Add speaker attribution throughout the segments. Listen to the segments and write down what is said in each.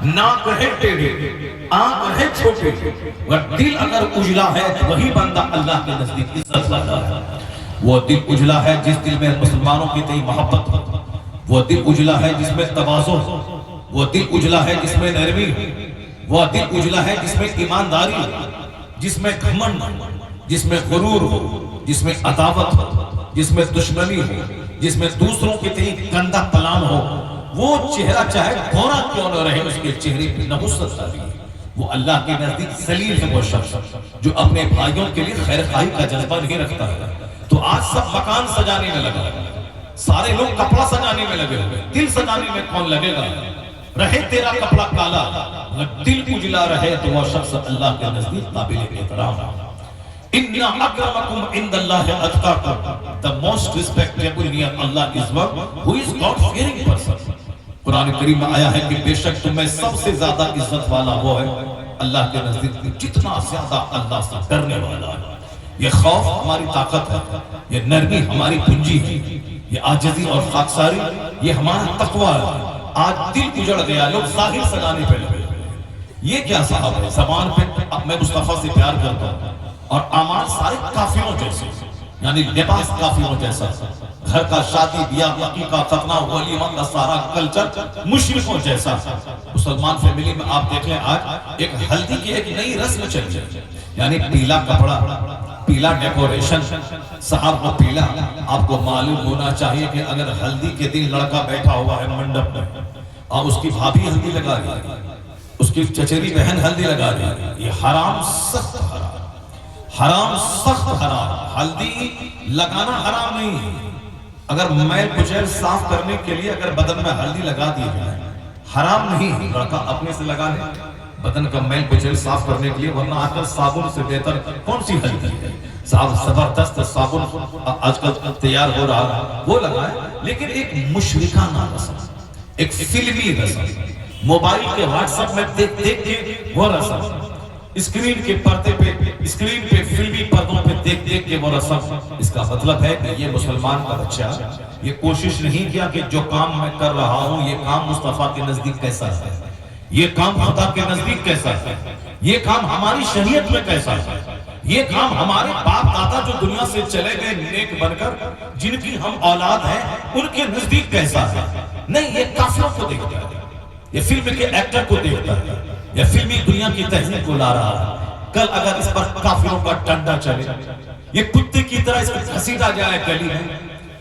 Speaker 1: ناک ہے ٹیڑھی، آنکھ ہے چھوٹی، اور دل اگر اجلا ہے وہی بندہ اللہ کے نزدیک عزت والا ہے۔ وہ دل اجلا ہے جس دل میں مسلمانوں کی تئیں محبت ہو، وہ دل اجلا ہے جس میں تواضع ہو، وہ دل اجلا ہے جس میں نرمی ہو، وہ دل اجلا ہے جس میں ایمانداری ہو، جس میں گھمنڈ ہو، جس میں غرور ہو، جس میں عداوت ہو، جس میں دشمنی ہو، جس میں دوسروں کی تئیں گندا پلان ہو۔ وہ چہرہ چاہے گھوڑا کیوں نہ رہے، اس کے چہرے پہ نحوست آتی ہے۔ وہ اللہ کے نزدیک ذلیل ہے وہ شخص جو اپنے بھائیوں کے لیے خیر خواہی کا جذبہ نہیں رکھتا ہے۔ تو آج سب مکان سجانے میں لگا ہے، سارے لوگ کپڑا سجانے میں لگے ہوئے، دل سجانے میں کون لگے گا؟ رہے تیرا کپڑا کالا، دل اجلا رہے تو وہ شخص اللہ کے نزدیک قابل احترام ہے۔ إِنَّ أَكْرَمَكُمْ عِنْدَ اللَّهِ أَتْقَاكُمْ The most respectable near Allah is one who is God-fearing person۔ قرآن کریم میں آیا ہے کہ بے شک تمہیں سب سے زیادہ عزت والا وہ ہے اللہ کے نزدیک جتنا زیادہ اللہ سے ڈرنے والا ہے۔ یہ خوف ہماری طاقت ہے، یہ نرمی ہماری پنجی ہے، یہ عاجزی اور خاکساری یہ ہمارا تقوی ہے۔ آج دل اجڑ گیا، لوگ ظاہر سجانے پہ لگے، یہ کیا صاحب ہے؟ زبان پہ میں مصطفیٰ سے پیار کرتا ہوں اور اعمال سارے کافروں جیسے، یعنی لباس کافروں جیسا، گھر کا شادی بیاہ عقیقہ ختنہ ولیمہ کا سارا کلچر مشرکوں جیسا۔ مسلمان فیملی میں آپ دیکھ لیں آج ایک ہلدی کی ایک نئی رسم چل جائے، یعنی پیلا کپڑا، پیلا ڈیکوریشن، صاحب کو پیلا۔ آپ کو معلوم ہونا چاہیے کہ اگر ہلدی کے دن لڑکا بیٹھا ہوا ہے منڈپ میں اور اس کی بھابھی ہلدی لگا رہی ہے، اس کی چچیری بہن ہلدی لگا رہی ہے، یہ حرام، سخت حرام، حرام سخت حرام۔ ہلدی لگانا حرام نہیں ہے، اگر میل کچیل صاف کرنے کے لیے اگر بدن میں ہلدی لگا دی جائے حرام نہیں ہے، لڑکا اپنے سے لگا لے بدن کا میل کچیل صاف کرنے کے لیے، ورنہ آج کل صابن سے بہتر کون سی ہلدی ہے؟ صاحب زبردست صابن آج کل تیار ہو رہا ہے وہ لگائے، لیکن ایک مشرکانہ رسم، ایک فلمی رسم، موبائل کے واٹس ایپ میں دیکھ دیکھ کے وہ رسم، اسکرین کے پردے پہ، اسکرین پہ فلمی پردوں پہ دیکھ دیکھ کے وہ رسم۔ اس کا مطلب ہے کہ یہ مسلمان کا بچہ یہ کوشش نہیں کیا کہ جو کام میں کر رہا ہوں یہ کام مصطفیٰ کے نزدیک کیسا ہے، یہ کام خدا کے نزدیک کیسا ہے، یہ کام ہماری شریعت میں کیسا ہے، یہ کام ہمارے باپ دادا جو دنیا سے چلے گئے نیک بن کر جن کی ہم اولاد ہیں ان کے نزدیک کیسا ہے۔ نہیں، یہ کافروں کو دیکھتا ہے، یہ فلم کے ایکٹر کو دیکھتا ہے، یہ فلمی دنیا کی تہذیب کو لا رہا ہے۔ کل اگر اس پر کافروں کا ڈنڈا چلے، یہ کتے کی طرح اس کو گھسیٹا جائے گلی میں،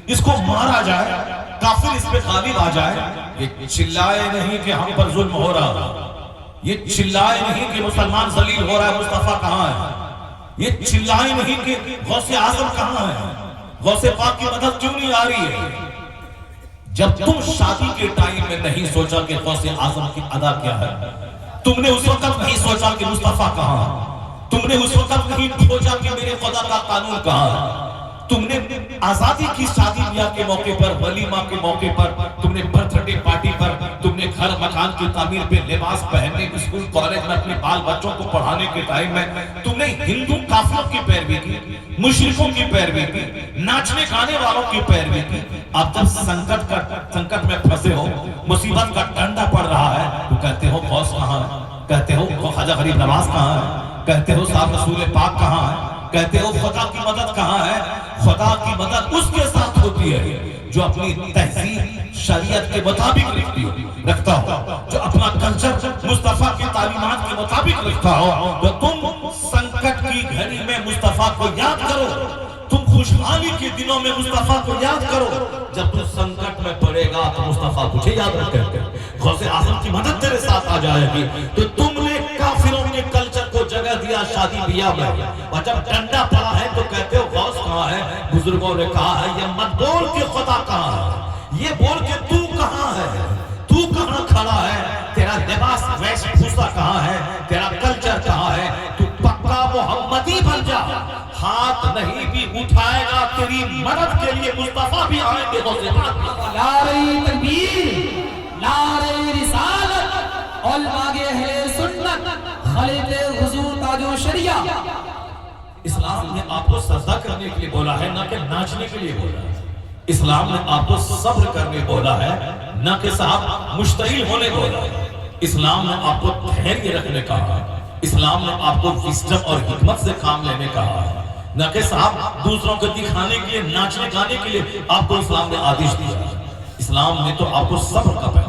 Speaker 1: اس کو مارا جائے، کافر اس پہ غالب آ جائے، یہ چلائے نہیں کہ ہم پر ظلم ہو رہا ہے، یہ چلائے نہیں کہ مسلمان ذلیل ہو رہا ہے، مصطفیٰ کہاں ہے، یہ چلائے نہیں کہ غوث اعظم کہاں ہے، غوث پاک کی مدد کیوں نہیں آ رہی ہے۔ جب تم شادی کے ٹائم میں نہیں سوچا کہ غوث اعظم کی ادا کیا ہے، تم نے اس وقت نہیں سوچا کہ مصطفیٰ کہاں ہے، تم نے اس وقت نہیں سوچا کہ میرے خدا کا قانون کہاں ہے، تم نے آزادی کی شادی بیاہ کے موقع پر، ولیمہ کے موقع پر، تم نے برتھ ڈے پارٹی پر، تم نے گھر مکان کی تعمیر پہ لباس پہننے، اسکول کالج میں اپنے بال بچوں کو پڑھانے کے ٹائم میں تم نے ہندو کافروں کی پیروی کی، مشرکوں کی پیروی کی، ناچنے گانے والوں کی پیروی کی۔ اب جب سنکٹ میں پھنسے ہو، مصیبت کا ڈنڈا پڑ رہا ہے، تو کہتے ہو غوث کہاں ہے، کہتے ہو خواجہ غریب نواز کہاں ہے، کہتے ہو صاحب رسول پاک کہاں ہے، کہتے ہو خدا کی مدد کہاں ہے۔ خدا کی مدد اس کے ساتھ ہوتی ہے جو اپنی تہذیب شریعت کے مطابق رکھتا ہو، جو اپنا کلچر مصطفیٰ کی تعلیمات کے مطابق رکھتا ہو۔ تو تم سنکٹ کی گھڑی میں مصطفیٰ کو یاد کرو، تم خوشحالی کے دنوں میں مصطفیٰ کو یاد کرو، جب تم سنکٹ میں پڑے گا تو مصطفیٰ تجھے یاد رکھے گا، غوث اعظم کی مدد تیرے ساتھ آ جائے گی۔ تو تم نے کافروں کے کلچر کو جگہ دیا شادی بیاہ میں، اور جب ڈنڈا پڑا ہے تو کہتے ہو غوث کہاں ہے۔ بزرگوں نے کہا ہے یہ مت بول کہ خدا کہاں ہے، یہ بول کہ تو کہاں ہے، تو کہاں کھڑا ہے، تیرا لباس ویش بھوسا کہاں ہے، تیرا کلچر کہاں ہے۔ تو پکا محمدی بن جا، ہاتھ نہیں بھی اٹھائے گا تیری مدد کے لیے مصطفیٰ بھی آئیں گے۔
Speaker 2: نعرہ تکبیر، نعرہ رسالت، علماء اہل سنت، خلیفہ حضور تاج و شریعہ۔
Speaker 1: اسلام نے آپ کو سجدہ کرنے کے لیے بولا ہے، نہ کہ ناچنے کے لیے بولا ہے۔ اسلام نے آپ کو صبر کرنے بولا ہے، نہ کہ صاحب مشتعل ہونے بولا ہے۔ اسلام نے آپ کو دھیریہ رکھنے کا کہا، اسلام نے آپ کو وزڈم اور حکمت سے کام لینے کا کہا، نہ کہ صاحب دوسروں کو دکھانے کے لیے، ناچنے گانے کے لیے آپ کو اسلام نے آدیش دیا۔ اسلام نے تو آپ کو صبر کا پیغام